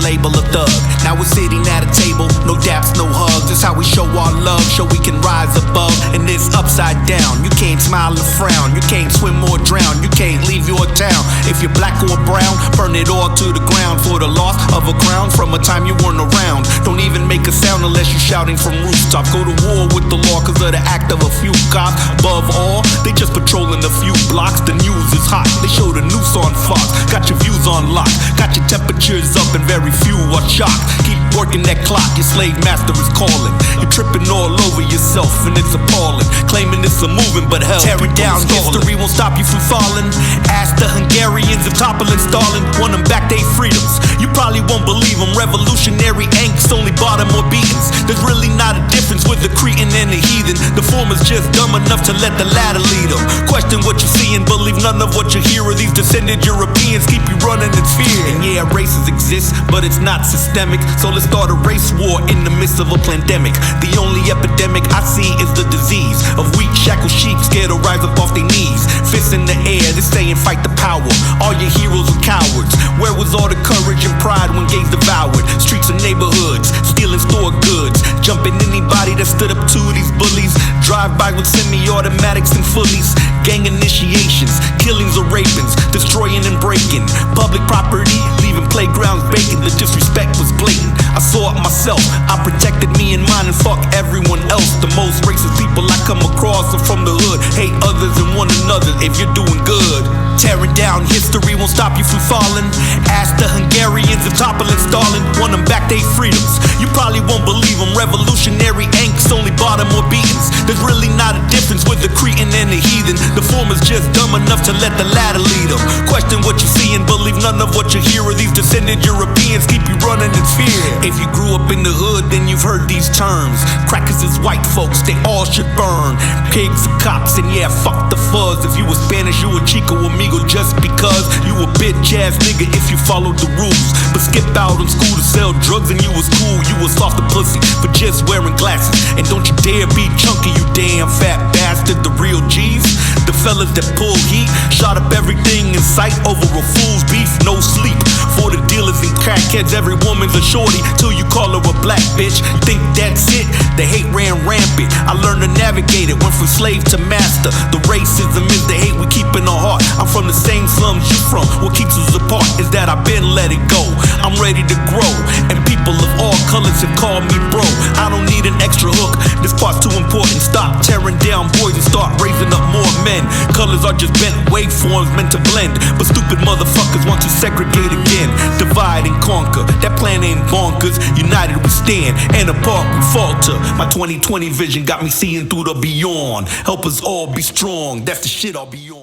label a thug. Now we're sitting at a table, no daps, no hugs. That's how we show our love, show we can rise above. And it's upside down, you can't smile or frown. You can't swim or drown, you can't leave your town. If you're black or brown, burn it all to the ground for the loss of a crown from a time you weren't around. Don't even make a sound unless you're shouting from rooftops. Go to war with the law cause of the act of a few cops. Above all, they just patrolling a few blocks. The news is hot, they show the noose on Fox. Got your views on lock, got your temperatures up and very few are shocked. Keep working that clock, your slave master is calling. You're tripping all over yourself and it's appalling. Claiming it's a movement but hell, tearing down history won't stop you from falling. Ask the Hungarians if toppling Stalin want them back their freedoms. You probably won't believe them. Revolutionary angst only bought them more beatings. There's really not a difference with the Cretan and the heathen. The former's just dumb enough to let the latter lead them. Question what you see and believe none of what you hear. Or these descended Europeans keep you running in fear. And yeah, races exist, but it's not systemic. So let's start a race war in the midst of a pandemic. The only epidemic I see is the disease of weak shackled sheep scared to rise up off their knees. Fists in the air, they say and fight the power. All your heroes are cowards. Where was all the courage and pride when gays devoured streets and neighborhoods, stealing store goods, jumping anybody that stood up to these bullies? Drive-by with semi-automatics and fullies, gang initiations, killings or rapings, destroying and breaking public property, leaving playgrounds vacant. The disrespect was blatant. I saw it myself, I protected me and mine and fuck everyone else. The most racist people I come across are from the hood, hate others and one another if you're doing good. Tearing down history won't stop you from falling. Ask the Hungarians if toppling Stalin want them back their freedoms. You probably won't believe them. Revolutionary angst only bought them more beatings. There's really not a difference with the Cretan and the heathen. The former's just dumb enough to let the latter lead them. Question what you see and believe none of what you hear. Or these descended Europeans keep you running in fear. If you grew up in the hood, then you've heard these terms. Crackers is white folks, they all should burn. Pigs are cops, and yeah, fuck the fuzz. If you were Spanish, you were Chico amigo just because you a bitch ass nigga if you followed the rules. But skip out on school to sell drugs and you was cool. You was soft a pussy for just wearing glasses. And don't you dare be chunky, you damn fat bastard. The real G's, the fellas that pull heat, shot up everything in sight over a fool's beef. No sleep for the dealers and crackheads. Every woman's a shorty till you call her a black bitch. Think that's it? The hate ran rampant. I learned to navigate it, went from slave to master. The racism is the hate we keep in our heart. I'm from the same slums you from. What keeps us apart is that I've been let it go. I'm ready to grow, and people of all colors have called me bro. I don't need an extra hook, this part's too important. Stop tearing down boys and start raising up more men. Colors are just bent waveforms meant to blend, but stupid motherfuckers want to segregate again. Divide and conquer, that plan ain't bonkers. United we stand, and apart we falter. My 2020 vision got me seeing through the beyond. Help us all be strong, that's the shit I'll be on.